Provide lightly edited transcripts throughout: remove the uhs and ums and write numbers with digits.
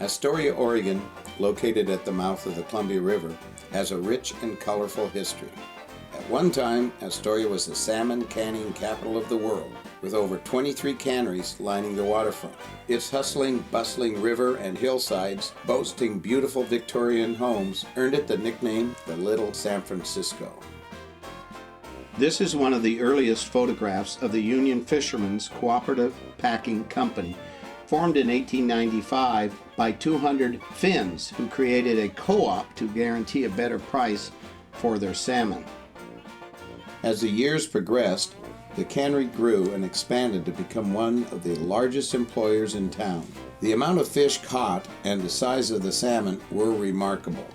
Astoria, Oregon, located at the mouth of the Columbia River, has a rich and colorful history. At one time, Astoria was the salmon canning capital of the world, with over 23 canneries lining the waterfront. Its hustling, bustling river and hillsides, boasting beautiful Victorian homes, earned it the nickname the Little San Francisco. This is one of the earliest photographs of the Union Fisherman's Cooperative Packing Company, formed in 1895 by 200 Finns who created a co-op to guarantee a better price for their salmon. As the years progressed, the cannery grew and expanded to become one of the largest employers in town. The amount of fish caught and the size of the salmon were remarkable.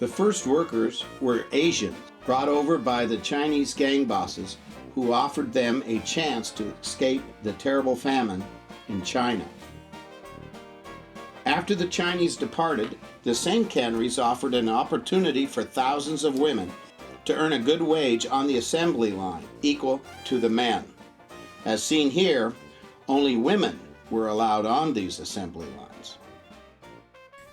The first workers were Asians, brought over by the Chinese gang bosses who offered them a chance to escape the terrible famine in China. After the Chinese departed, the same canneries offered an opportunity for thousands of women to earn a good wage on the assembly line, equal to the men. As seen here, only women were allowed on these assembly lines.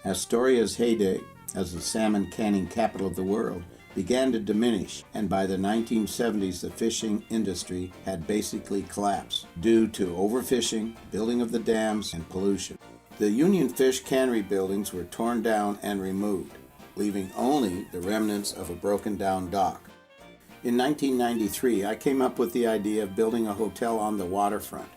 Astoria's heyday as the salmon canning capital of the world began to diminish, and by the 1970s the fishing industry had basically collapsed due to overfishing, building of the dams, and pollution. The Union Fish cannery buildings were torn down and removed, leaving only the remnants of a broken down dock. In 1993, I came up with the idea of building a hotel on the waterfront.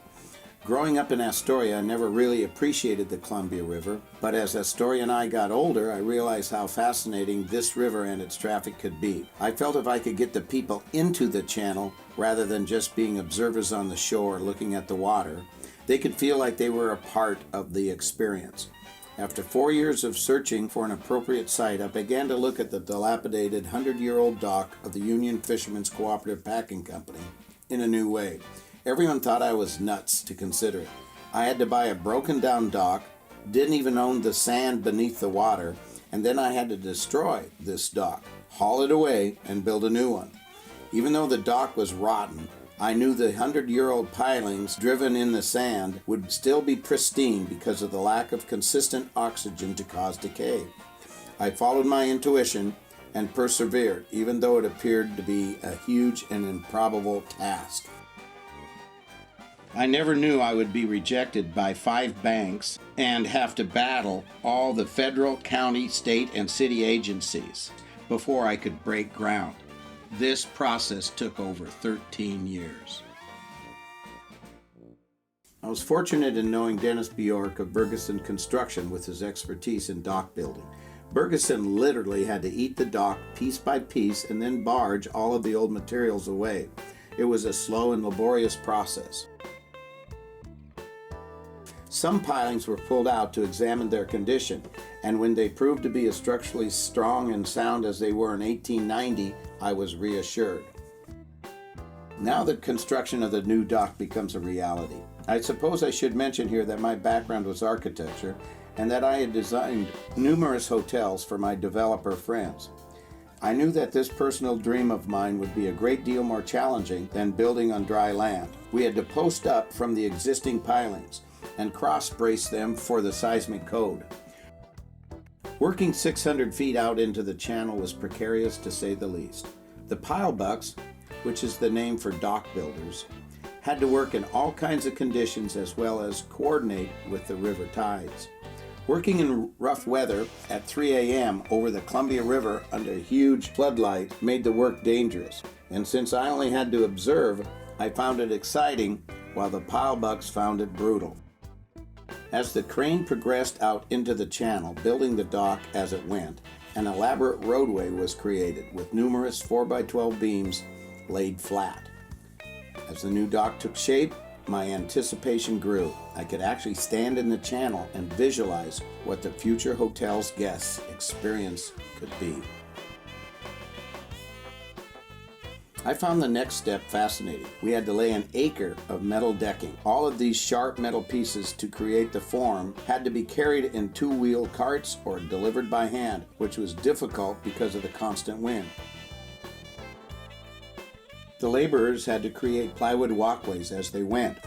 Growing up in Astoria, I never really appreciated the Columbia River, but as Astoria and I got older, I realized how fascinating this river and its traffic could be. I felt if I could get the people into the channel, rather than just being observers on the shore looking at the water, they could feel like they were a part of the experience. After 4 years of searching for an appropriate site, I began to look at the dilapidated 100-year-old dock of the Union Fisherman's Cooperative Packing Company in a new way. Everyone thought I was nuts to consider it. I had to buy a broken down dock, didn't even own the sand beneath the water, and then I had to destroy this dock, haul it away, and build a new one. Even though the dock was rotten, I knew the 100-year-old pilings driven in the sand would still be pristine because of the lack of consistent oxygen to cause decay. I followed my intuition and persevered, even though it appeared to be a huge and improbable task. I never knew I would be rejected by 5 banks and have to battle all the federal, county, state, and city agencies before I could break ground. This process took over 13 years. I was fortunate in knowing Dennis Bjork of Bergeson Construction with his expertise in dock building. Bergeson literally had to eat the dock piece by piece and then barge all of the old materials away. It was a slow and laborious process. Some pilings were pulled out to examine their condition, and when they proved to be as structurally strong and sound as they were in 1890, I was reassured. Now that construction of the new dock becomes a reality, I suppose I should mention here that my background was architecture and that I had designed numerous hotels for my developer friends. I knew that this personal dream of mine would be a great deal more challenging than building on dry land. We had to post up from the existing pilings and cross-brace them for the seismic code. Working 600 feet out into the channel was precarious to say the least. The pile bucks, which is the name for dock builders, had to work in all kinds of conditions as well as coordinate with the river tides. Working in rough weather at 3 a.m. over the Columbia River under a huge floodlight made the work dangerous, and since I only had to observe, I found it exciting while the pile bucks found it brutal. As the crane progressed out into the channel, building the dock as it went, an elaborate roadway was created with numerous 4x12 beams laid flat. As the new dock took shape, my anticipation grew. I could actually stand in the channel and visualize what the future hotel's guests' experience could be. I found the next step fascinating. We had to lay an acre of metal decking. All of these sharp metal pieces to create the form had to be carried in 2-wheel carts or delivered by hand, which was difficult because of the constant wind. The laborers had to create plywood walkways as they went.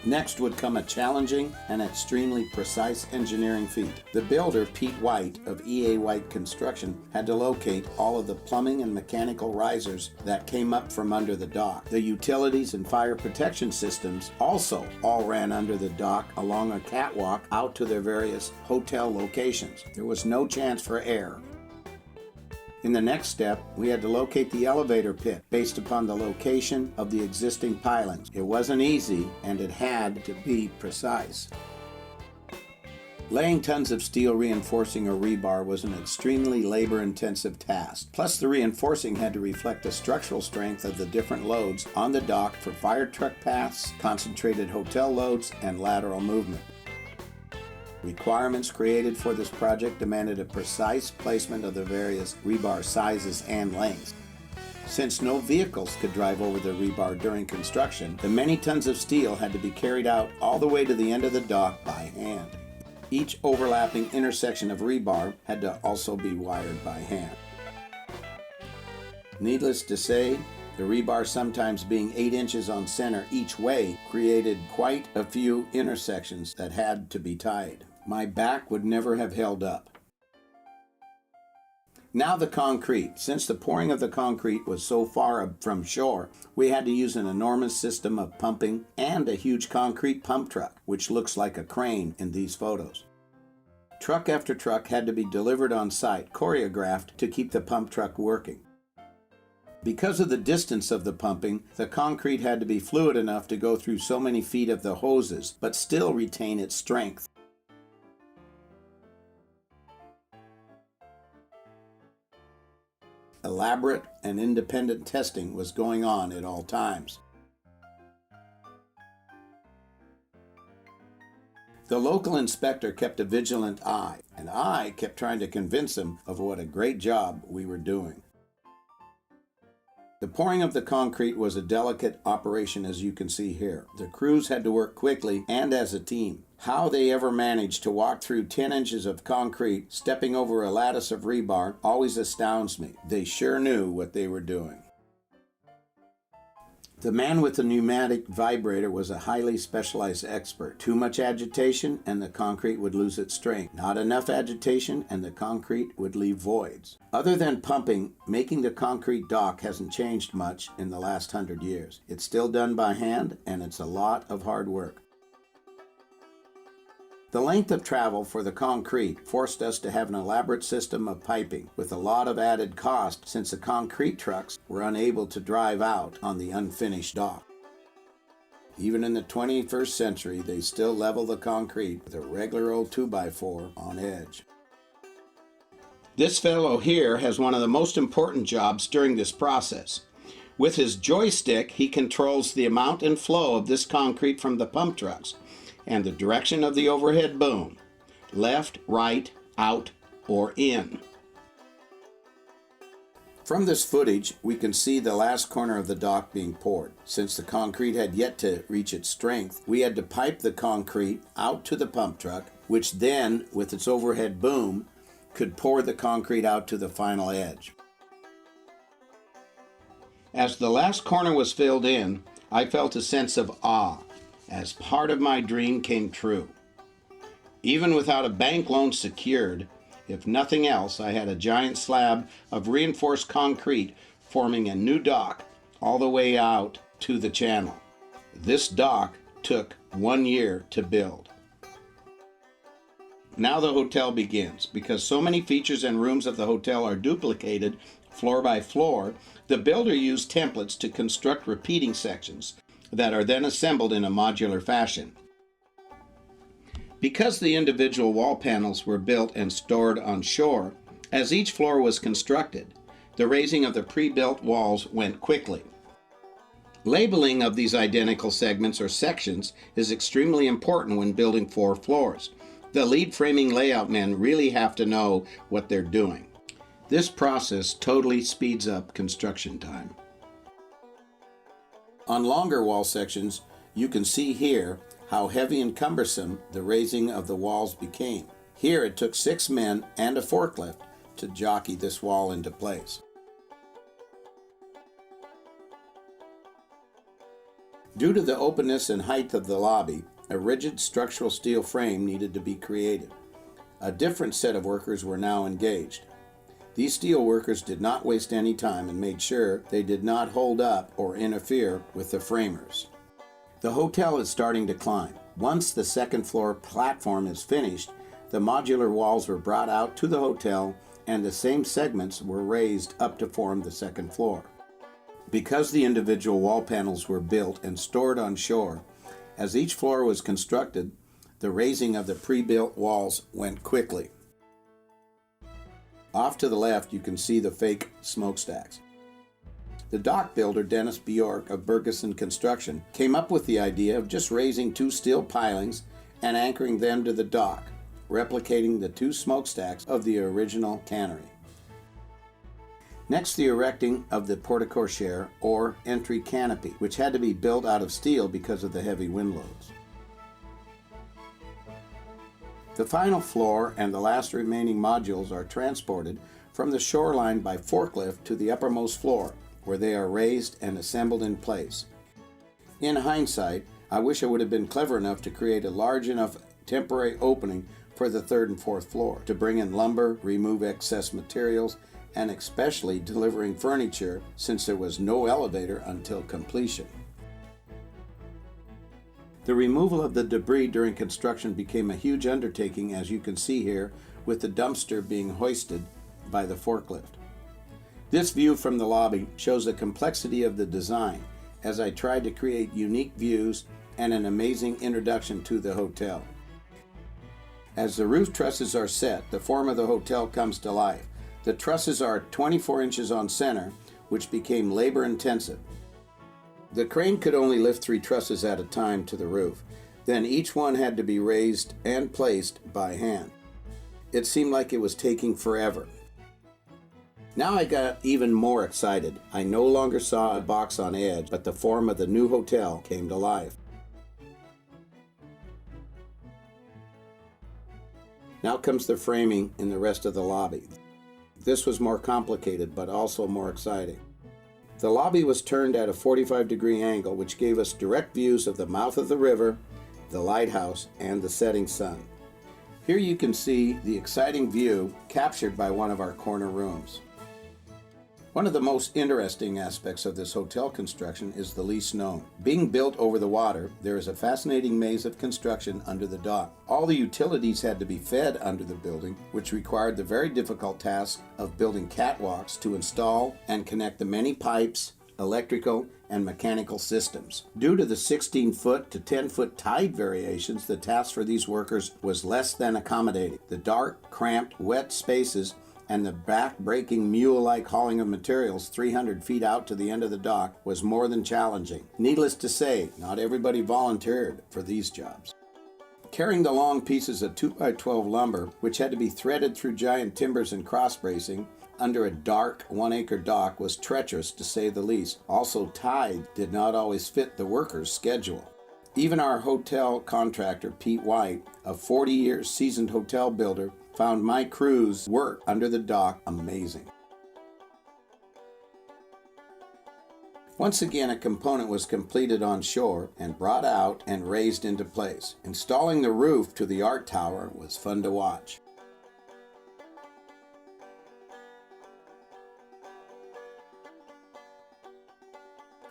Next would come a challenging and extremely precise engineering feat. The builder, Pete White of E.A. White Construction, had to locate all of the plumbing and mechanical risers that came up from under the dock. The utilities and fire protection systems also all ran under the dock along a catwalk out to their various hotel locations. There was no chance for error. In the next step, we had to locate the elevator pit based upon the location of the existing pilings. It wasn't easy, and it had to be precise. Laying tons of steel reinforcing a rebar was an extremely labor-intensive task. Plus, the reinforcing had to reflect the structural strength of the different loads on the dock for fire truck paths, concentrated hotel loads, and lateral movement. Requirements created for this project demanded a precise placement of the various rebar sizes and lengths. Since no vehicles could drive over the rebar during construction, the many tons of steel had to be carried out all the way to the end of the dock by hand. Each overlapping intersection of rebar had to also be wired by hand. Needless to say, the rebar, sometimes being 8 inches on center each way, created quite a few intersections that had to be tied. My back would never have held up. Now the concrete. Since the pouring of the concrete was so far from shore, we had to use an enormous system of pumping and a huge concrete pump truck, which looks like a crane in these photos. Truck after truck had to be delivered on site, choreographed to keep the pump truck working. Because of the distance of the pumping, the concrete had to be fluid enough to go through so many feet of the hoses, but still retain its strength. Elaborate and independent testing was going on at all times. The local inspector kept a vigilant eye, and I kept trying to convince him of what a great job we were doing. The pouring of the concrete was a delicate operation, as you can see here. The crews had to work quickly and as a team. How they ever managed to walk through 10 inches of concrete, stepping over a lattice of rebar, always astounds me. They sure knew what they were doing. The man with the pneumatic vibrator was a highly specialized expert. Too much agitation and the concrete would lose its strength. Not enough agitation and the concrete would leave voids. Other than pumping, making the concrete dock hasn't changed much in the last 100 years. It's still done by hand, and it's a lot of hard work. The length of travel for the concrete forced us to have an elaborate system of piping with a lot of added cost, since the concrete trucks were unable to drive out on the unfinished dock. Even in the 21st century, they still level the concrete with a regular old 2x4 on edge. This fellow here has one of the most important jobs during this process. With his joystick, he controls the amount and flow of this concrete from the pump trucks and the direction of the overhead boom, left, right, out, or in. From this footage, we can see the last corner of the dock being poured. Since the concrete had yet to reach its strength, we had to pipe the concrete out to the pump truck, which then, with its overhead boom, could pour the concrete out to the final edge. As the last corner was filled in, I felt a sense of awe, as part of my dream came true. Even without a bank loan secured, if nothing else, I had a giant slab of reinforced concrete forming a new dock all the way out to the channel. This dock took 1 year to build. Now the hotel begins. Because so many features and rooms of the hotel are duplicated floor by floor, the builder used templates to construct repeating sections that are then assembled in a modular fashion. Because the individual wall panels were built and stored on shore, as each floor was constructed, the raising of the pre-built walls went quickly. Labeling of these identical segments or sections is extremely important when building 4 floors. The lead framing layout men really have to know what they're doing. This process totally speeds up construction time. On longer wall sections, you can see here how heavy and cumbersome the raising of the walls became. Here it took 6 men and a forklift to jockey this wall into place. Due to the openness and height of the lobby, a rigid structural steel frame needed to be created. A different set of workers were now engaged. These steel workers did not waste any time and made sure they did not hold up or interfere with the framers. The hotel is starting to climb. Once the second floor platform is finished, the modular walls were brought out to the hotel and the same segments were raised up to form the second floor. Because the individual wall panels were built and stored on shore, as each floor was constructed, the raising of the pre-built walls went quickly. Off to the left, you can see the fake smokestacks. The dock builder, Dennis Bjork of Bergeson Construction, came up with the idea of just raising 2 steel pilings and anchoring them to the dock, replicating the 2 smokestacks of the original cannery. Next, the erecting of the porte-cochere, or entry canopy, which had to be built out of steel because of the heavy wind loads. The final floor and the last remaining modules are transported from the shoreline by forklift to the uppermost floor, where they are raised and assembled in place. In hindsight, I wish I would have been clever enough to create a large enough temporary opening for the 3rd and 4th floor to bring in lumber, remove excess materials, and especially delivering furniture, since there was no elevator until completion. The removal of the debris during construction became a huge undertaking, as you can see here, with the dumpster being hoisted by the forklift. This view from the lobby shows the complexity of the design, as I tried to create unique views and an amazing introduction to the hotel. As the roof trusses are set, the form of the hotel comes to life. The trusses are 24 inches on center, which became labor intensive. The crane could only lift 3 trusses at a time to the roof. Then each one had to be raised and placed by hand. It seemed like it was taking forever. Now I got even more excited. I no longer saw a box on edge, but the form of the new hotel came to life. Now comes the framing in the rest of the lobby. This was more complicated, but also more exciting. The lobby was turned at a 45-degree angle, which gave us direct views of the mouth of the river, the lighthouse, and the setting sun. Here you can see the exciting view captured by one of our corner rooms. One of the most interesting aspects of this hotel construction is the least known. Being built over the water, there is a fascinating maze of construction under the dock. All the utilities had to be fed under the building, which required the very difficult task of building catwalks to install and connect the many pipes, electrical, and mechanical systems. Due to the 16-foot to 10-foot tide variations, the task for these workers was less than accommodating. The dark, cramped, wet spaces and the back-breaking mule-like hauling of materials 300 feet out to the end of the dock was more than challenging. Needless to say, not everybody volunteered for these jobs. Carrying the long pieces of 2x12 lumber, which had to be threaded through giant timbers and cross-bracing, under a dark 1-acre dock was treacherous to say the least. Also, tide did not always fit the workers' schedule. Even our hotel contractor, Pete White, a 40-year seasoned hotel builder, found my crew's work under the dock amazing. Once again, a component was completed on shore and brought out and raised into place. Installing the roof to the art tower was fun to watch.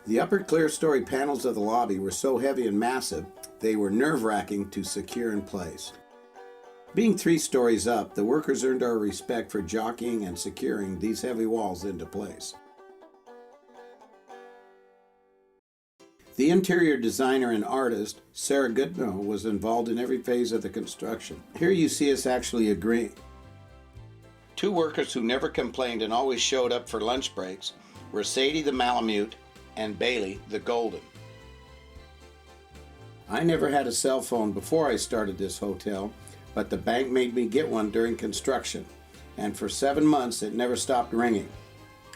The upper clear-story panels of the lobby were so heavy and massive, they were nerve-wracking to secure in place. Being 3 stories up, the workers earned our respect for jockeying and securing these heavy walls into place. The interior designer and artist, Sarah Goodnow, was involved in every phase of the construction. Here you see us actually agreeing. 2 workers who never complained and always showed up for lunch breaks were Sadie the Malamute and Bailey the Golden. I never had a cell phone before I started this hotel, but the bank made me get one during construction, and for 7 months it never stopped ringing.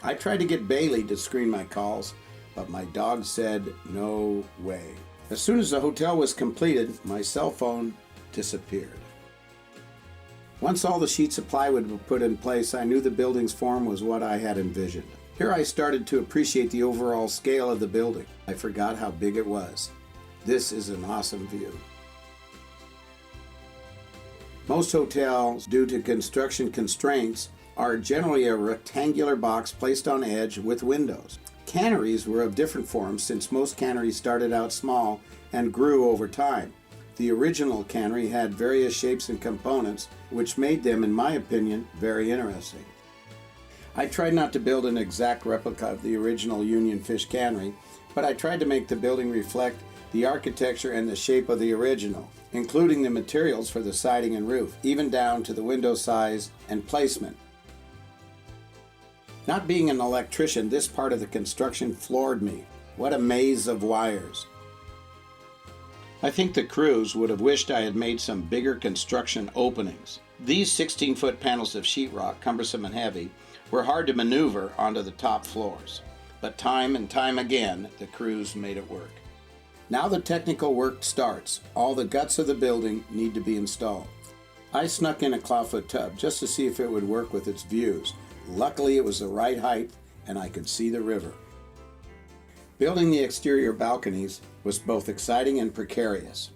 I tried to get Bailey to screen my calls, but my dog said no way. As soon as the hotel was completed, my cell phone disappeared. Once all the sheets of plywood were put in place, I knew the building's form was what I had envisioned. Here I started to appreciate the overall scale of the building. I forgot how big it was. This is an awesome view. Most hotels, due to construction constraints, are generally a rectangular box placed on edge with windows. Canneries were of different forms since most canneries started out small and grew over time. The original cannery had various shapes and components, which made them, in my opinion, very interesting. I tried not to build an exact replica of the original Union Fish Cannery, but I tried to make the building reflect the architecture and the shape of the original, including the materials for the siding and roof, even down to the window size and placement. Not being an electrician, this part of the construction floored me. What a maze of wires. I think the crews would have wished I had made some bigger construction openings. These 16-foot panels of sheetrock, cumbersome and heavy, were hard to maneuver onto the top floors. But time and time again, the crews made it work. Now the technical work starts. All the guts of the building need to be installed. I snuck in a clawfoot tub just to see if it would work with its views. Luckily, it was the right height and I could see the river. Building the exterior balconies was both exciting and precarious.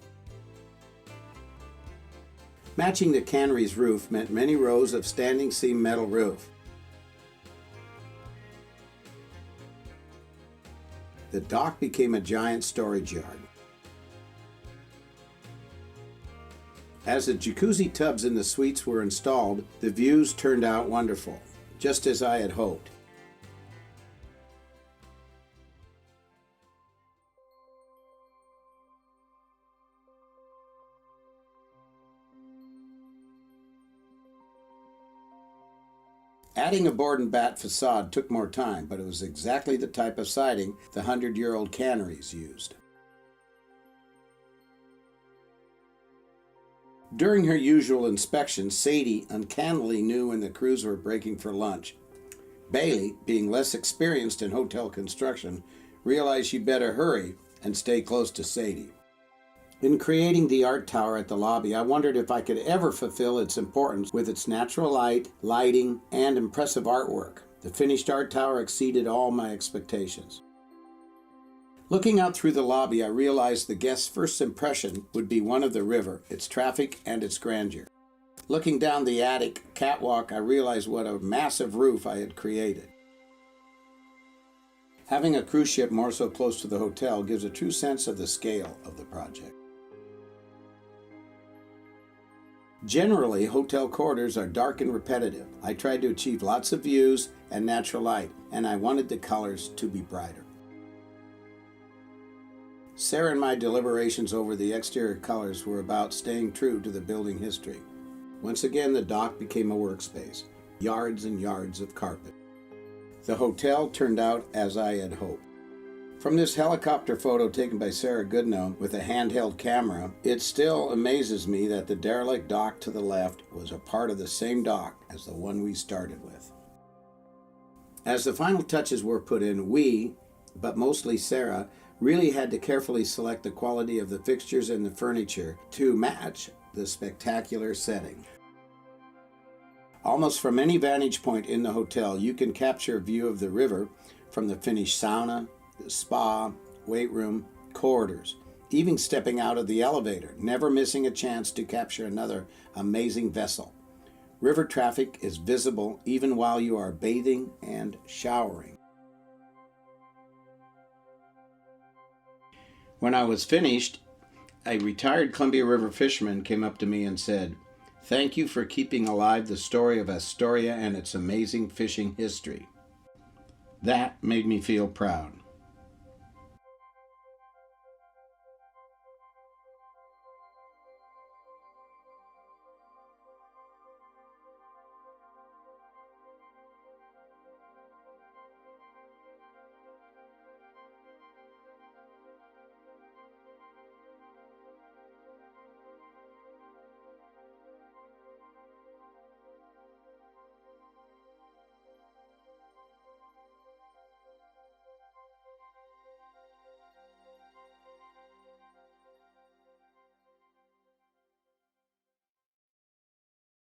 Matching the cannery's roof meant many rows of standing seam metal roof. The dock became a giant storage yard. As the jacuzzi tubs in the suites were installed, the views turned out wonderful, just as I had hoped. Adding a board and bat facade took more time, but it was exactly the type of siding the 100-year-old canneries used. During her usual inspection, Sadie uncannily knew when the crews were breaking for lunch. Bailey, being less experienced in hotel construction, realized she better hurry and stay close to Sadie. In creating the art tower at the lobby, I wondered if I could ever fulfill its importance with its natural light, lighting, and impressive artwork. The finished art tower exceeded all my expectations. Looking out through the lobby, I realized the guest's first impression would be one of the river, its traffic, and its grandeur. Looking down the attic catwalk, I realized what a massive roof I had created. Having a cruise ship more so close to the hotel gives a true sense of the scale of the project. Generally, hotel corridors are dark and repetitive. I tried to achieve lots of views and natural light, and I wanted the colors to be brighter. Sarah and my deliberations over the exterior colors were about staying true to the building history. Once again, the dock became a workspace, yards and yards of carpet. The hotel turned out as I had hoped. From this helicopter photo taken by Sarah Goodnow with a handheld camera, it still amazes me that the derelict dock to the left was a part of the same dock as the one we started with. As the final touches were put in, we, but mostly Sarah, really had to carefully select the quality of the fixtures and the furniture to match the spectacular setting. Almost from any vantage point in the hotel, you can capture a view of the river from the finished sauna, the spa, weight room, corridors, even stepping out of the elevator, never missing a chance to capture another amazing vessel. River traffic is visible even while you are bathing and showering. When I was finished, a retired Columbia River fisherman came up to me and said, "Thank you for keeping alive the story of Astoria and its amazing fishing history." That made me feel proud.